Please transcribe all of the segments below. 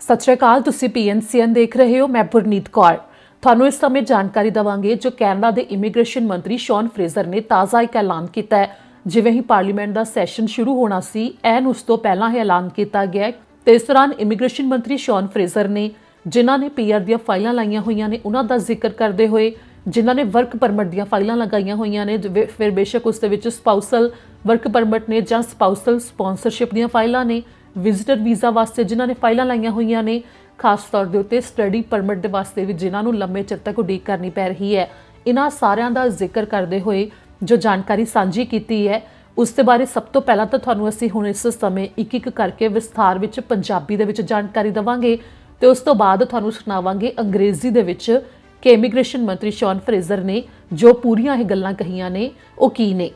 सत श्री अकाल, तुसी PNCN देख रहे हो। मैं पुरनीत कौर ਤੁਹਾਨੂੰ इस समय जानकारी देवांगे जो कैनेडा के इमीग्रेशन मंत्री शॉन फ्रेजर ने ताज़ा एक ऐलान किया है। जिवें ही पार्लीमेंट का सैशन शुरू होना सी एन उस तो पहला ही ऐलान किया गया तो इस दौरान इमीग्रेशन मंत्री शॉन फ्रेजर ने जिन्हों ने PR दी फाइलां लाइया हुई ने उन्हों का जिक्र करते हुए जिन्हों ने वर्क परमिट दी फाइलां लगाई हुई ने फिर बेशक उस स्पाउसल वर्क परमिट ने ਜਾਂ स्पाउसल स्पॉन्सरशिप दी फाइलां ने विजिटर वीज़ा वास्ते जिन्होंने फाइलां लाइया हुई ने खास तौर के उत्ते स्टडी परमिट के वास्ते भी जिन्होंने लंबे चिर तक उड़ीक करनी पै रही है। इन्हां सारियां दा जिक्र करते हुए जो जानकारी साझी की है उसके बारे सब तो पहला तो तुहानूं असीं हुण इस समय एक एक करके विस्तार विच पंजाबी दे विच जानकारी देवांगे तो उस तो बाद तुहानूं सुणावांगे अंग्रेजी दे विच कि इमीग्रेशन मंत्री शॉन फ्रेजर ने जो पूरियां ये गल्लां कहियां ने वो की ने।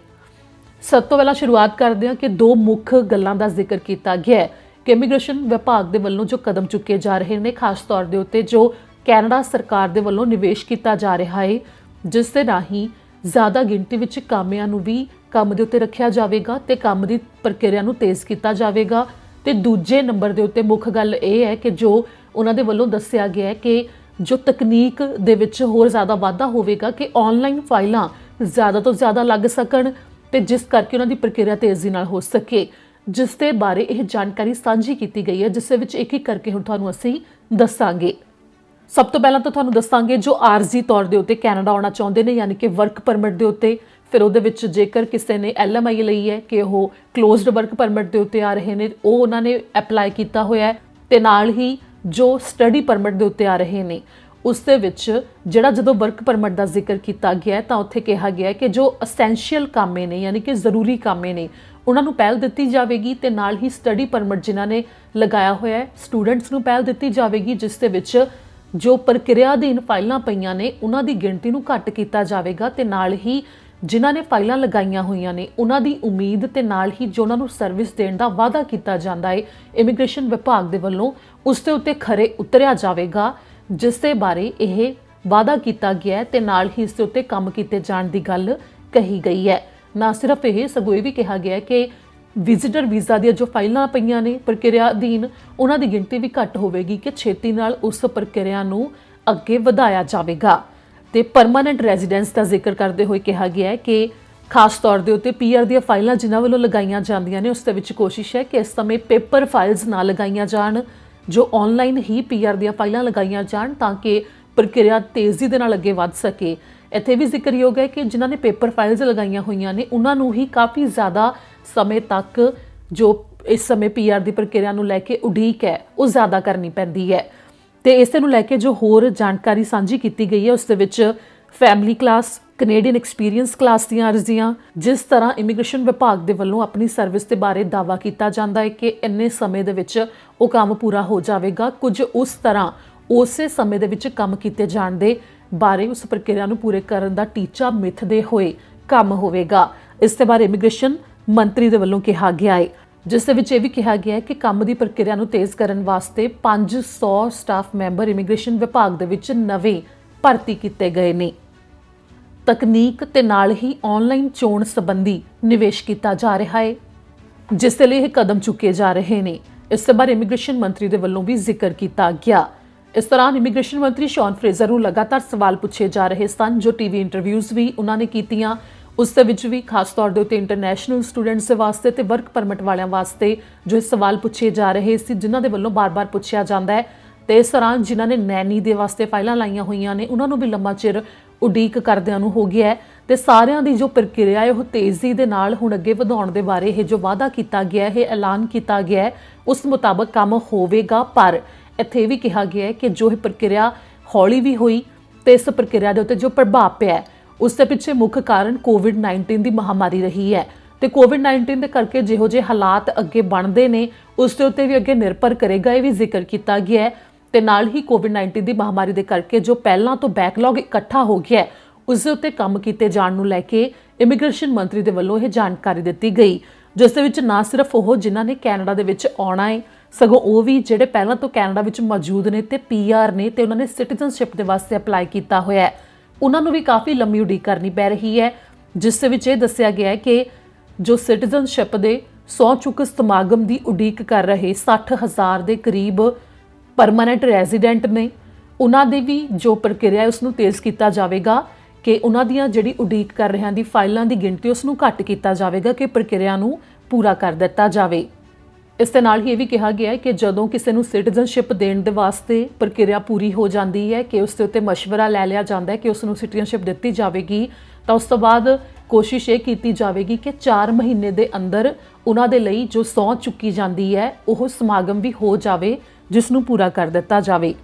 सब तो पहला शुरुआत करते हैं कि दो मुख गल्लां दा जिक्र किया गया है कि इमीग्रेशन विभाग के वलों जो कदम चुके जा रहे हैं खास तौर के उत्ते जो कैनेडा सरकार के वलों निवेश किया जा रहा है जिस दे राही ज़्यादा गिनती विच कामिਆਂ ਨੂੰ भी काम के उत्ते रखा जाएगा तो काम की प्रक्रिया ਨੂੰ तेज़ किया जाएगा। तो दूजे नंबर के उत्ते मुख गल ये है कि जो उन्होंने वलों दस्सिया गया है कि जो तकनीक दे विच होर ज़्यादा वाधा होवेगा कि ऑनलाइन फाइलां ज़्यादा तो ज़्यादा लग सकण ते जिस करके उन्हों की प्रक्रिया तेज़ी नाल हो सके जिस दे बारे यह जानकारी साझी की गई है जिस विच एक एक करके हुण तुहानूं असीं दस्सांगे। सब तो पहला तो तुहानूं दस्सांगे जो आरजी तौर के उत्ते कैनेडा आउणा चाहुंदे ने यानी कि वर्क परमिट के उत्ते फिर उहदे विच जेकर किसी ने LMI लई है कि वह क्लोज्ड वर्क परमिट के उत्ते आ रहे हैं वो उन्होंने एप्लाई किया होया है ते नाल ही जो स्टडी परमिट के उत्ते आ रहे हैं उस दे विच जिहड़ा जदों वर्क परमिट का जिक्र किया गया है तो उत्थे कहा गया है कि जो असैंशियल कामे ने यानी कि जरूरी कामे ने उन्होंने पहल दी जाएगी तो नाल ही स्टडी परमिट जिन्होंने लगाया होया है स्टूडेंट्स नूं पहल दी जाएगी जिस दे विच जो प्रक्रियाधीन फाइलां पईयां ने उन्हां दी गिणती नूं घट किया जाएगा तो नाल ही जिन्हां ने फाइलां लगाईयां होईयां ने उन्हां दी उम्मीद ते नाल ही जो उन्हां नूं सर्विस देण दा वादा किया जांदा है इमीग्रेशन विभाग दे वल्लों उस दे उत्ते खरे उतरिया जाएगा जिस दे बारे यह वादा किया गया है तो नाल ही इस दे उत्ते काम कीते जाण दी गल कही गई है। ना सिर्फ यह सगों ये भी कहा गया है कि विजिटर वीज़ा दी जो फाइलां पईयां ने प्रक्रिया अधीन उन्हां दी गिणती भी घट होवेगी कि छेती नाल उस प्रक्रिया नूं अगे वधाया जाएगा। तो परमानेंट रेजिडेंस का जिक्र करते हुए कहा गया है कि खास तौर के उत्ते PR दी फाइलां जिन्हां वल्लों लगाईयां जांदियां ने उस दे विच कोशिश है कि इस समय पेपर फाइल्स ना लगाईयां जाण जो ऑनलाइन ही PR दी फाइलां लगाईयां जाण ताकि प्रक्रिया तेज़ी दे नाल अगे वध सके। इत्थे भी जिक्रयोग है कि जिन्होंने पेपर फाइल्स लगाईयां हुई ने उन्होंने ही काफ़ी ज़्यादा समय तक जो इस समय PR की प्रक्रिया को लैके उड़ीक है वो ज़्यादा करनी पैंदी है। तो इस नूं लैके जो होर जानकारी साझी की गई है उस दे which family class Canadian experience class दी अर्जियां जिस तरह इमीग्रेशन विभाग के वलों अपनी सर्विस के बारे दावा किया जाता है कि इन्ने समय दे विच वो काम पूरा हो जाएगा कुछ उस तरह उस समय दे विच काम किए जाण दे बारे उस प्रक्रिया नूं पूरे करन दा टीचा मिथदे होए काम होवेगा। इस दे बारे इमीग्रेशन मंत्री दे वल्लों कहा गया है जिस दे विच ये भी कहा गया है कि काम की प्रक्रिया नूं तेज़ करन वास्ते 500 स्टाफ मैंबर इमीग्रेशन विभाग दे विच नवें भर्ती किए गए ने। तकनीक ते नाल ही ऑनलाइन चोण संबंधी निवेश किया जा रहा है जिस लिए कदम चुके जा रहे हैं। इस बारे इमीग्रेशन मंत्री दे वल्लों भी जिक्र किया गया। इस दौरान इमीग्रेशन मंत्री शॉन फ्रेजर नूं लगातार सवाल पूछे जा रहे सन जो TV इंटरव्यूज़ भी उन्होंने कीतियां उस दे विच भी खास तौर के उत्ते इंटरनैशनल स्टूडेंट्स के वास्ते ते वर्क परमिट वालियां वास्ते जो सवाल पूछे जा रहे सी जिन्हां दे वल्लों बार बार पूछा जाता है। तो इस दौरान जिन्हां ने नैनी दे वास्ते फाइलां लाइयां हुई ने उन्होंने भी लंबा चिर उड़ीक करदिआं नूं हो गया है तो सारियां दी जो प्रक्रिया है वो तेज़ी दे नाल हुण अगे वधाउण दे बारे ये जो वादा किया गया है ऐलान किया गया है उस मुताबक काम होवेगा। पर इत्थे भी कहा गया है कि जो प्रक्रिया हौली भी हुई तो इस प्रक्रिया के उत्ते जो प्रभाव पिया है उसके पिछे मुख कारण कोविड-19 की महामारी रही है। तो कोविड-19 के करके जिहो जे हालात अगे बनते हैं उसके उत्ते भी अगे निर्भर करेगा ये भी जिक्र किया गया है। तो नाल ही कोविड-19 की महामारी के करके जो पहला तो बैकलॉग इकट्ठा हो गया है उसके उत्ते काम किए जाण नूं लैके इमीग्रेशन मंत्री के वल्लों यह जानकारी दी गई जिस दे विच ना सिर्फ वो जिन्हां ने कैनेडा दे विच आउणा है सगों वो भी जिहड़े पहलां तो कैनेडा विच मौजूद ने ते PR ने ते उन्होंने सिटीजनशिप के वास्ते अपलाई किया होया है उन्होंने भी काफ़ी लंबी उड़ीक करनी पै रही है जिस दे विच ये दस्सिया गया है कि जो सिटीजनशिप के 100 चुक समागम की उड़ीक कर रहे 60,000 के करीब ਪਰਮਾਨੈਂਟ ਰੈਜ਼ੀਡੈਂਟ ਨੇ ਉਹਨਾਂ ਦੀ ਵੀ ਜੋ ਪ੍ਰਕਿਰਿਆ ਉਸ ਨੂੰ ਤੇਜ਼ ਕੀਤਾ ਜਾਵੇਗਾ ਕਿ ਉਹਨਾਂ ਦੀਆਂ ਜਿਹੜੀ ਉਡੀਕ ਕਰ ਰਹੀਆਂ ਦੀ ਫਾਈਲਾਂ ਦੀ ਗਿਣਤੀ ਉਸ ਨੂੰ ਘੱਟ ਕੀਤਾ ਜਾਵੇਗਾ ਕਿ ਪ੍ਰਕਿਰਿਆ ਨੂੰ ਪੂਰਾ ਕਰ ਦਿੱਤਾ ਜਾਵੇ। ਇਸ ਦੇ ਨਾਲ ਹੀ ਇਹ ਵੀ ਕਿਹਾ ਗਿਆ ਹੈ ਕਿ ਜਦੋਂ ਕਿਸੇ ਨੂੰ ਸਿਟੀਜ਼ਨਸ਼ਿਪ ਦੇਣ ਦੇ ਵਾਸਤੇ ਪ੍ਰਕਿਰਿਆ ਪੂਰੀ ਹੋ ਜਾਂਦੀ ਹੈ ਕਿ ਉਸ ਦੇ ਉੱਤੇ ਮਸ਼ਵਰਾ ਲੈ ਲਿਆ ਜਾਂਦਾ ਹੈ ਕਿ ਉਸ ਨੂੰ ਸਿਟੀਜ਼ਨਸ਼ਿਪ ਦਿੱਤੀ ਜਾਵੇਗੀ, ਤਾਂ ਉਸ ਤੋਂ ਬਾਅਦ ਕੋਸ਼ਿਸ਼ ਇਹ ਕੀਤੀ ਜਾਵੇਗੀ ਕਿ 4 ਮਹੀਨੇ ਦੇ ਅੰਦਰ ਉਹਨਾਂ ਦੇ ਲਈ ਜੋ ਸਹੁੰ ਚੁੱਕੀ ਜਾਂਦੀ ਹੈ ਉਹ ਸਮਾਗਮ ਵੀ ਹੋ ਜਾਵੇ ਜਿਸ ਨੂੰ ਪੂਰਾ ਕਰ ਦਿੱਤਾ ਜਾਵੇ।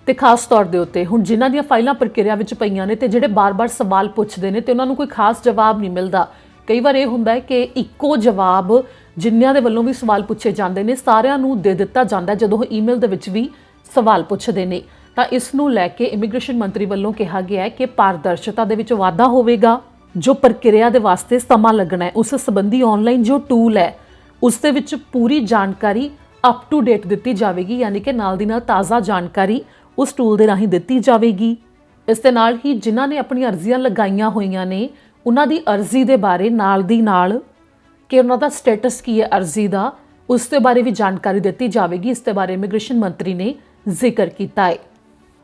ਤੇ ਖਾਸ ਤੌਰ ਦੇ ਉੱਤੇ ਹੁਣ ਜਿਨ੍ਹਾਂ ਦੀਆਂ ਫਾਈਲਾਂ ਪ੍ਰਕਿਰਿਆ ਵਿੱਚ ਪਈਆਂ ਨੇ ਤੇ ਜਿਹੜੇ ਬਾਰ-ਬਾਰ ਸਵਾਲ ਪੁੱਛਦੇ ਨੇ ਤੇ ਉਹਨਾਂ ਨੂੰ ਕੋਈ ਖਾਸ ਜਵਾਬ ਨਹੀਂ ਮਿਲਦਾ। ਕਈ ਵਾਰ ਇਹ ਹੁੰਦਾ ਹੈ ਕਿ ਇੱਕੋ ਜਵਾਬ ਜਿਨ੍ਹਾਂ ਦੇ ਵੱਲੋਂ ਵੀ ਸਵਾਲ ਪੁੱਛੇ ਜਾਂਦੇ ਨੇ ਸਾਰਿਆਂ ਨੂੰ ਦੇ ਦਿੱਤਾ ਜਾਂਦਾ ਜਦੋਂ ਈਮੇਲ ਦੇ ਵਿੱਚ ਵੀ ਸਵਾਲ ਪੁੱਛਦੇ ਨੇ। ਤਾਂ ਇਸ ਨੂੰ ਲੈ ਕੇ ਇਮੀਗ੍ਰੇਸ਼ਨ ਮੰਤਰੀ ਵੱਲੋਂ ਕਿਹਾ ਗਿਆ ਹੈ ਕਿ ਪਾਰਦਰਸ਼ਤਾ ਦੇ ਵਿੱਚ ਵਾਧਾ ਹੋਵੇਗਾ। ਜੋ ਪ੍ਰਕਿਰਿਆ ਦੇ ਵਾਸਤੇ ਸਮਾਂ ਲੱਗਣਾ ਹੈ ਉਸ ਸੰਬੰਧੀ ਆਨਲਾਈਨ ਜੋ ਟੂਲ ਹੈ ਉਸ ਦੇ ਵਿੱਚ ਪੂਰੀ ਜਾਣਕਾਰੀ ਅਪ ਟੂ ਡੇਟ ਦਿੱਤੀ ਜਾਵੇਗੀ, ਯਾਨੀ ਕਿ ਨਾਲ ਦੀ ਨਾਲ ਤਾਜ਼ਾ ਜਾਣਕਾਰੀ ਉਸ ਟੂਲ ਦੇ ਰਾਹੀਂ ਦਿੱਤੀ ਜਾਵੇਗੀ। ਇਸ ਦੇ ਨਾਲ ਹੀ ਜਿਨ੍ਹਾਂ ਨੇ ਆਪਣੀਆਂ ਅਰਜ਼ੀਆਂ ਲਗਾਈਆਂ ਹੋਈਆਂ ਨੇ ਉਹਨਾਂ ਦੀ ਅਰਜ਼ੀ ਦੇ ਬਾਰੇ ਨਾਲ ਦੀ ਨਾਲ ਕਿ ਉਹਨਾਂ ਦਾ ਸਟੇਟਸ ਕੀ ਹੈ ਅਰਜ਼ੀ ਦਾ, ਉਸ ਦੇ ਬਾਰੇ ਵੀ ਜਾਣਕਾਰੀ ਦਿੱਤੀ ਜਾਵੇਗੀ। ਇਸ ਦੇ ਬਾਰੇ ਇਮੀਗ੍ਰੇਸ਼ਨ ਮੰਤਰੀ ਨੇ ਜ਼ਿਕਰ ਕੀਤਾ ਹੈ।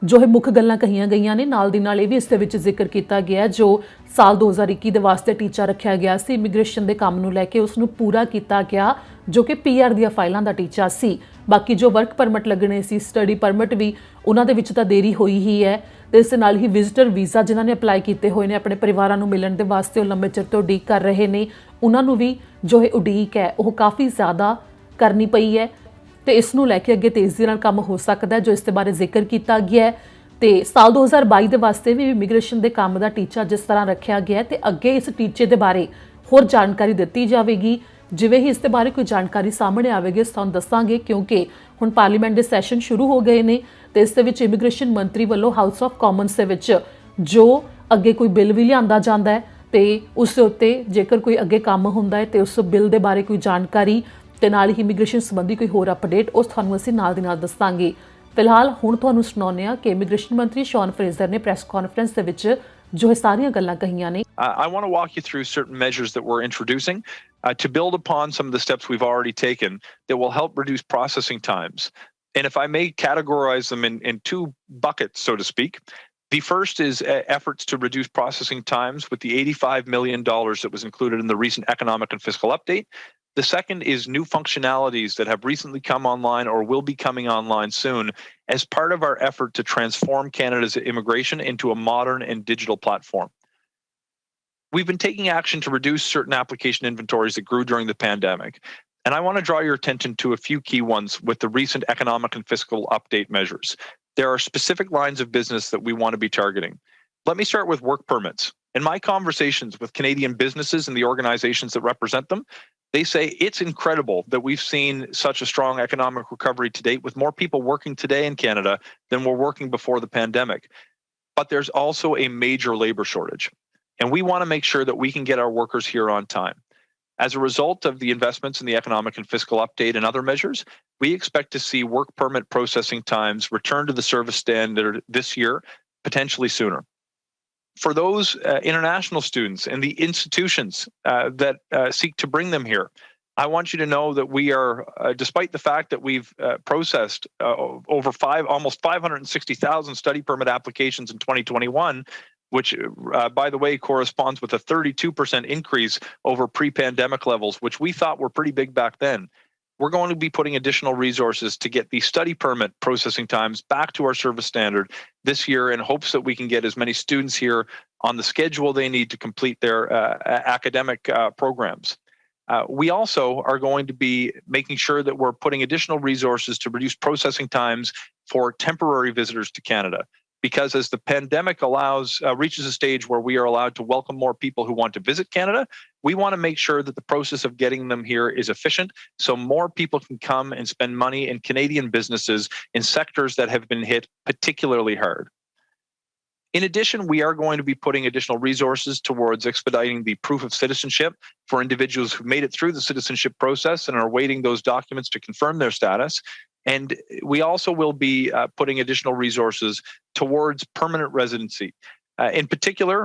ਜੋ ਇਹ ਮੁੱਖ ਗੱਲਾਂ ਕਹੀਆਂ ਗਈਆਂ ਨੇ ਨਾਲ ਦੀ ਨਾਲ ਇਹ ਵੀ ਇਸ ਦੇ ਵਿੱਚ ਜ਼ਿਕਰ ਕੀਤਾ ਗਿਆ ਜੋ ਸਾਲ 2021 ਦੇ ਵਾਸਤੇ ਟੀਚਾ ਰੱਖਿਆ ਗਿਆ ਸੀ ਇਮੀਗ੍ਰੇਸ਼ਨ ਦੇ ਕੰਮ ਨੂੰ ਲੈ ਕੇ ਉਸ ਨੂੰ ਪੂਰਾ ਕੀਤਾ ਗਿਆ, ਜੋ ਕਿ PR ਦੀਆਂ ਫਾਈਲਾਂ ਦਾ ਟੀਚਾ ਸੀ। ਬਾਕੀ ਜੋ ਵਰਕ ਪਰਮਿਟ ਲੱਗਣੇ ਸੀ, ਸਟੱਡੀ ਪਰਮਿਟ ਵੀ ਉਹਨਾਂ ਦੇ ਵਿੱਚ ਤਾਂ ਦੇਰੀ ਹੋਈ ਹੀ ਹੈ ਤੇ ਇਸ ਨਾਲ ਹੀ ਵਿਜ਼ਟਰ ਵੀਜ਼ਾ ਜਿਨ੍ਹਾਂ ਨੇ ਅਪਲਾਈ ਕੀਤੇ ਹੋਏ ਨੇ ਆਪਣੇ ਪਰਿਵਾਰਾਂ ਨੂੰ ਮਿਲਣ ਦੇ ਵਾਸਤੇ ਉਹ ਲੰਬੇ ਚਿਰ ਤੋਂ ਉਡੀਕ ਕਰ ਰਹੇ ਨੇ, ਉਹਨਾਂ ਨੂੰ ਵੀ ਜੋ ਇਹ ਉਡੀਕ ਹੈ ਉਹ ਕਾਫੀ ਜ਼ਿਆਦਾ ਕਰਨੀ ਪਈ ਹੈ ਤੇ ਇਸ ਨੂੰ ਲੈ ਕੇ ਅੱਗੇ ਤੇਜ਼ੀ ਨਾਲ ਕੰਮ ਹੋ ਸਕਦਾ ਹੈ, ਜੋ ਇਸ ਦੇ ਬਾਰੇ ਜ਼ਿਕਰ ਕੀਤਾ ਗਿਆ ਹੈ। ਤੇ ਸਾਲ 2022 ਦੇ ਵਾਸਤੇ ਵੀ ਇਮੀਗ੍ਰੇਸ਼ਨ ਦੇ ਕੰਮ ਦਾ ਟੀਚਾ ਜਿਸ ਤਰ੍ਹਾਂ ਰੱਖਿਆ ਗਿਆ ਤੇ ਅੱਗੇ ਇਸ ਟੀਚੇ ਦੇ ਬਾਰੇ ਹੋਰ ਜਾਣਕਾਰੀ ਦਿੱਤੀ ਜਾਵੇਗੀ। ਜਿਵੇਂ ਹੀ ਇਸ ਦੇ ਬਾਰੇ ਕੋਈ ਜਾਣਕਾਰੀ ਸਾਹਮਣੇ ਆਵੇਗੀ ਤੁਹਾਨੂੰ ਦੱਸਾਂਗੇ, ਕਿਉਂਕਿ ਹੁਣ ਪਾਰਲੀਮੈਂਟ ਦੇ ਸੈਸ਼ਨ ਸ਼ੁਰੂ ਹੋ ਗਏ ਨੇ ਤੇ ਇਸ ਦੇ ਵਿੱਚ ਇਮੀਗ੍ਰੇਸ਼ਨ ਮੰਤਰੀ ਵੱਲੋਂ ਹਾਊਸ ਆਫ ਕਾਮਨਸ ਦੇ ਵਿੱਚ ਜੋ ਅੱਗੇ ਕੋਈ ਬਿੱਲ ਵੀ ਲਿਆਂਦਾ ਜਾਂਦਾ ਹੈ ਤੇ ਉਸ ਦੇ ਉੱਤੇ ਜੇਕਰ ਕੋਈ ਅੱਗੇ ਕੰਮ ਹੁੰਦਾ ਹੈ ਤੇ ਉਸ ਬਿੱਲ ਦੇ ਬਾਰੇ ਕੋਈ ਜਾਣਕਾਰੀ ਤੇ ਨਾਲ ਹੀ ਇਮੀਗ੍ਰੇਸ਼ਨ ਸੰਬੰਧੀ ਕੋਈ ਹੋਰ ਅਪਡੇਟ ਉਸ ਤੁਹਾਨੂੰ ਅਸੀਂ ਨਾਲ ਦੀ ਨਾਲ ਦੱਸਾਂਗੇ। ਫਿਲਹਾਲ ਹੁਣ ਤੁਹਾਨੂੰ ਸੁਣਾਉਂਦੇ ਹਾਂ ਕਿ ਇਮੀਗ੍ਰੇਸ਼ਨ ਮੰਤਰੀ ਸ਼ੌਨ ਫਰੇਜ਼ਰ ਨੇ ਪ੍ਰੈਸ ਕਾਨਫਰੰਸ ਦੇ ਵਿੱਚ ਜੋ ਇਹ ਸਾਰੀਆਂ ਗੱਲਾਂ ਕਹੀਆਂ ਨੇ। I want to walk you through certain measures that we're introducing to build upon some of the steps we've already taken that will help reduce processing times. And if I may categorize them in two buckets, so to speak. The first is efforts to reduce processing times with the $85 million that was included in the recent economic and fiscal update. The second is new functionalities that have recently come online or will be coming online soon as part of our effort to transform Canada's immigration into a modern and digital platform. We've been taking action to reduce certain application inventories that grew during the pandemic. And I want to draw your attention to a few key ones with the recent economic and fiscal update measures. There are specific lines of business that we want to be targeting. Let me start with work permits. In my conversations with Canadian businesses and the organizations that represent them, they say it's incredible that we've seen such a strong economic recovery to date with more people working today in Canada than were working before the pandemic. But there's also a major labor shortage. And we want to make sure that we can get our workers here on time. As a result of the investments in the economic and fiscal update and other measures, we expect to see work permit processing times return to the service standard this year, potentially sooner. For those international students and the institutions that seek to bring them here, I want you to know that we are, despite the fact that we've processed almost 560,000 study permit applications in 2021, which, by the way, corresponds with a 32% increase over pre-pandemic levels, which we thought were pretty big back then. We're going to be putting additional resources to get the study permit processing times back to our service standard this year in hopes that we can get as many students here on the schedule they need to complete their academic programs. We also are going to be making sure that we're putting additional resources to reduce processing times for temporary visitors to Canada. Because as the pandemic reaches a stage where we are allowed to welcome more people who want to visit Canada, we want to make sure that the process of getting them here is efficient so more people can come and spend money in Canadian businesses in sectors that have been hit particularly hard. In addition, we are going to be putting additional resources towards expediting the proof of citizenship for individuals who made it through the citizenship process and are awaiting those documents to confirm their status. And we also will be putting additional resources towards permanent residency. In particular,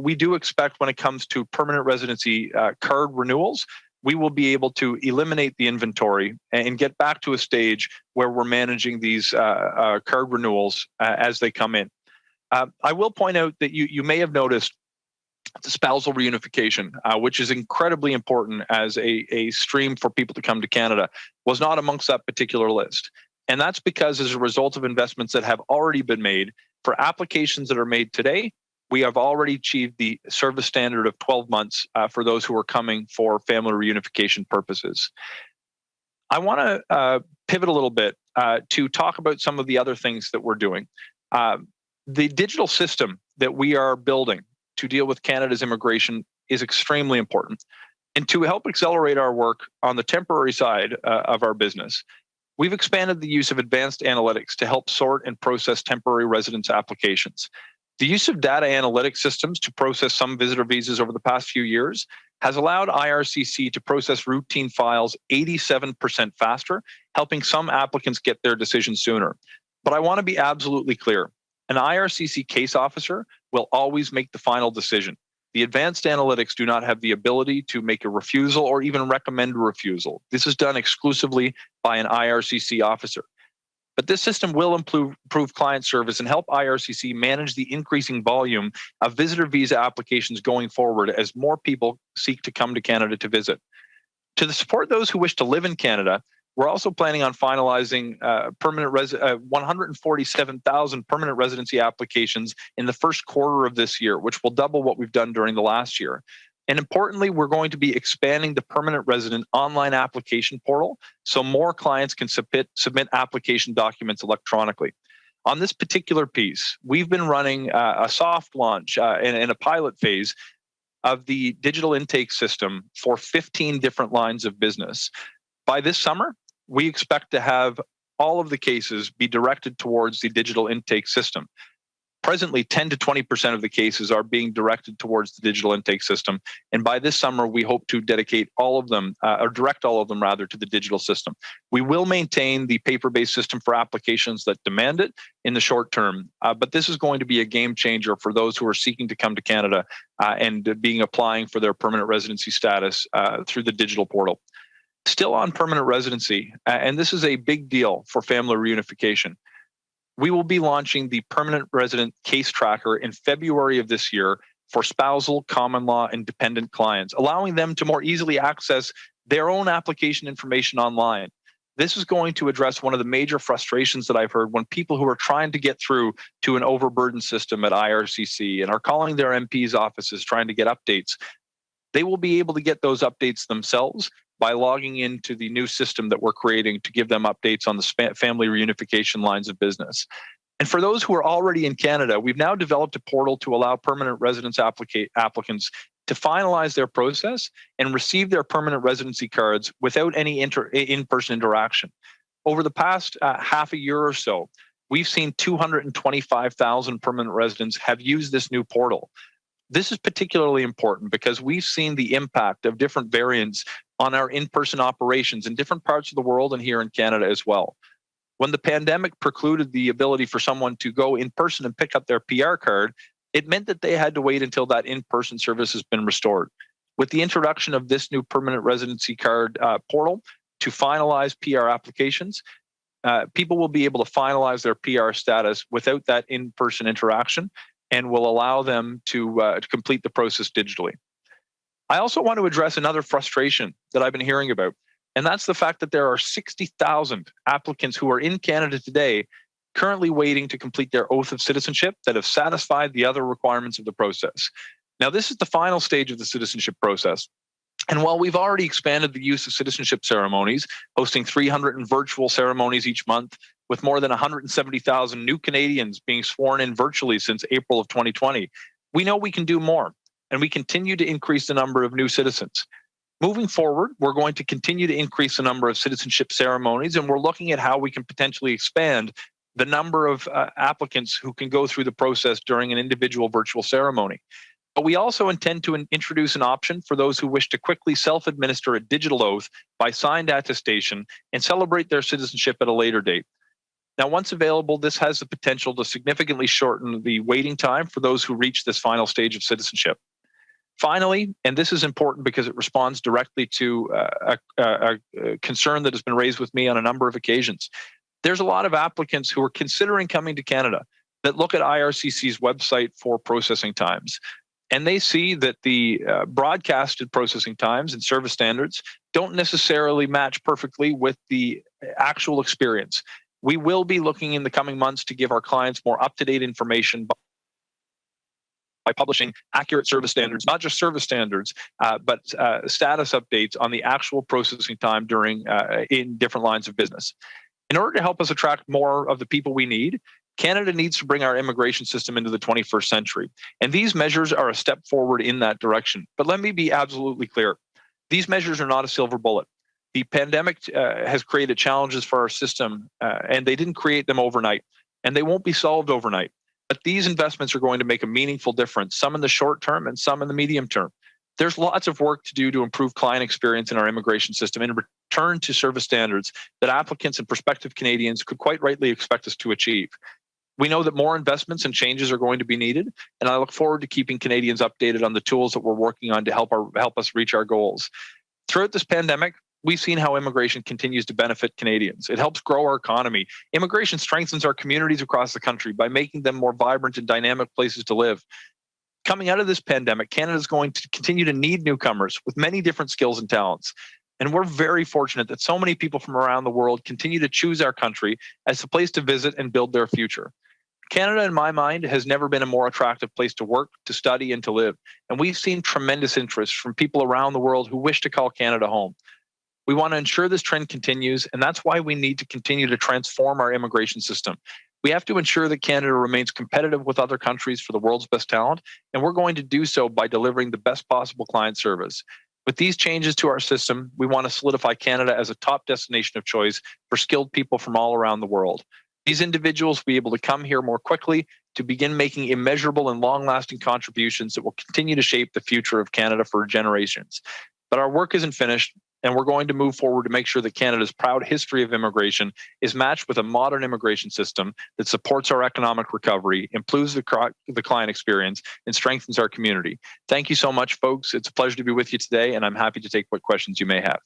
we do expect when it comes to permanent residency card renewals we will be able to eliminate the inventory and get back to a stage where we're managing these card renewals as they come in. I will point out that you may have noticed the spousal reunification, which is incredibly important as a stream for people to come to Canada, was not amongst that particular list. And that's because as a result of investments that have already been made for applications that are made today, we have already achieved the service standard of 12 months for those who are coming for family reunification purposes. I want to pivot a little bit to talk about some of the other things that we're doing. The digital system that we are building to deal with Canada's immigration is extremely important. And to help accelerate our work on the temporary side of our business, we've expanded the use of advanced analytics to help sort and process temporary residence applications. The use of data analytics systems to process some visitor visas over the past few years has allowed IRCC to process routine files 87% faster, helping some applicants get their decisions sooner. But I want to be absolutely clear. An IRCC case officer will always make the final decision. The advanced analytics do not have the ability to make a refusal or even recommend a refusal. This is done exclusively by an IRCC officer. But this system will improve client service and help IRCC manage the increasing volume of visitor visa applications going forward as more people seek to come to Canada to visit. To support those who wish to live in Canada, we're also planning on finalizing 147,000 permanent residency applications in the first quarter of this year, which will double what we've done during the last year. And importantly, we're going to be expanding the permanent resident online application portal so more clients can submit application documents electronically. On this particular piece, we've been running a soft launch and a pilot phase of the digital intake system for 15 different lines of business. By this summer, we expect to have all of the cases be directed towards the digital intake system. Presently, 10 to 20% of the cases are being directed towards the digital intake system. And by this summer, we hope to dedicate all of them, or direct all of them rather, to the digital system. We will maintain the paper-based system for applications that demand it in the short term. But this is going to be a game changer for those who are seeking to come to Canada and applying for their permanent residency status through the digital portal. Still on permanent residency, and this is a big deal for family reunification, we will be launching the permanent resident case tracker in February of this year for spousal, common law, and dependent clients, allowing them to more easily access their own application information online. This is going to address one of the major frustrations that I've heard when people who are trying to get through to an overburdened system at IRCC and are calling their MP's offices trying to get updates. They will be able to get those updates themselves by logging into the new system that we're creating to give them updates on the family reunification lines of business. And for those who are already in Canada, we've now developed a portal to allow permanent residence applicants to finalize their process and receive their permanent residency cards without any in-person interaction. Over the past half a year or so, we've seen 225,000 permanent residents have used this new portal. This is particularly important because we've seen the impact of different variants on our in-person operations in different parts of the world and here in Canada as well. When the pandemic precluded the ability for someone to go in person and pick up their PR card, it meant that they had to wait until that in-person service has been restored. With the introduction of this new permanent residency card portal to finalize PR applications, people will be able to finalize their PR status without that in-person interaction and will allow them to complete the process digitally. I also want to address another frustration that I've been hearing about, and that's the fact that there are 60,000 applicants who are in Canada today currently waiting to complete their oath of citizenship that have satisfied the other requirements of the process. Now, this is the final stage of the citizenship process. And while we've already expanded the use of citizenship ceremonies, hosting 300 virtual ceremonies each month, with more than 170,000 new Canadians being sworn in virtually since April of 2020, we know we can do more, and we continue to increase the number of new citizens. Moving forward, we're going to continue to increase the number of citizenship ceremonies, and we're looking at how we can potentially expand the number of applicants who can go through the process during an individual virtual ceremony. But we also intend to introduce an option for those who wish to quickly self-administer a digital oath by signed attestation and celebrate their citizenship at a later date. Now, once available, this has the potential to significantly shorten the waiting time for those who reach this final stage of citizenship. Finally, and this is important because it responds directly to a concern that has been raised with me on a number of occasions. There's a lot of applicants who are considering coming to Canada that look at IRCC's website for processing times. And they see that the broadcasted processing times and service standards don't necessarily match perfectly with the actual experience. We will be looking in the coming months to give our clients more up-to-date information by publishing accurate service standards, not just service standards, but status updates on the actual processing time during in different lines of business. In order to help us attract more of the people we need, Canada needs to bring our immigration system into the 21st century. And these measures are a step forward in that direction. But let me be absolutely clear. These measures are not a silver bullet. The pandemic has created challenges for our system, and they didn't create them overnight, and they won't be solved overnight. But these investments are going to make a meaningful difference, some in the short term and some in the medium term. There's lots of work to do to improve client experience in our immigration system and return to service standards that applicants and prospective Canadians could quite rightly expect us to achieve. We know that more investments and changes are going to be needed, and I look forward to keeping Canadians updated on the tools that we're working on to help us reach our goals. Throughout this pandemic, we've seen how immigration continues to benefit Canadians. It helps grow our economy. Immigration strengthens our communities across the country by making them more vibrant and dynamic places to live. Coming out of this pandemic, Canada is going to continue to need newcomers with many different skills and talents. And we're very fortunate that so many people from around the world continue to choose our country as a place to visit and build their future. Canada, in my mind, has never been a more attractive place to work, to study, and to live. And we've seen tremendous interest from people around the world who wish to call Canada home. We want to ensure this trend continues, and that's why we need to continue to transform our immigration system. We have to ensure that Canada remains competitive with other countries for the world's best talent, and we're going to do so by delivering the best possible client service. With these changes to our system, we want to solidify Canada as a top destination of choice for skilled people from all around the world. These individuals will be able to come here more quickly to begin making immeasurable and long-lasting contributions that will continue to shape the future of Canada for generations. But our work isn't finished, and we're going to move forward to make sure that Canada's proud history of immigration is matched with a modern immigration system that supports our economic recovery, improves the client experience, and strengthens our community. Thank you so much, folks. It's a pleasure to be with you today, and I'm happy to take what questions you may have.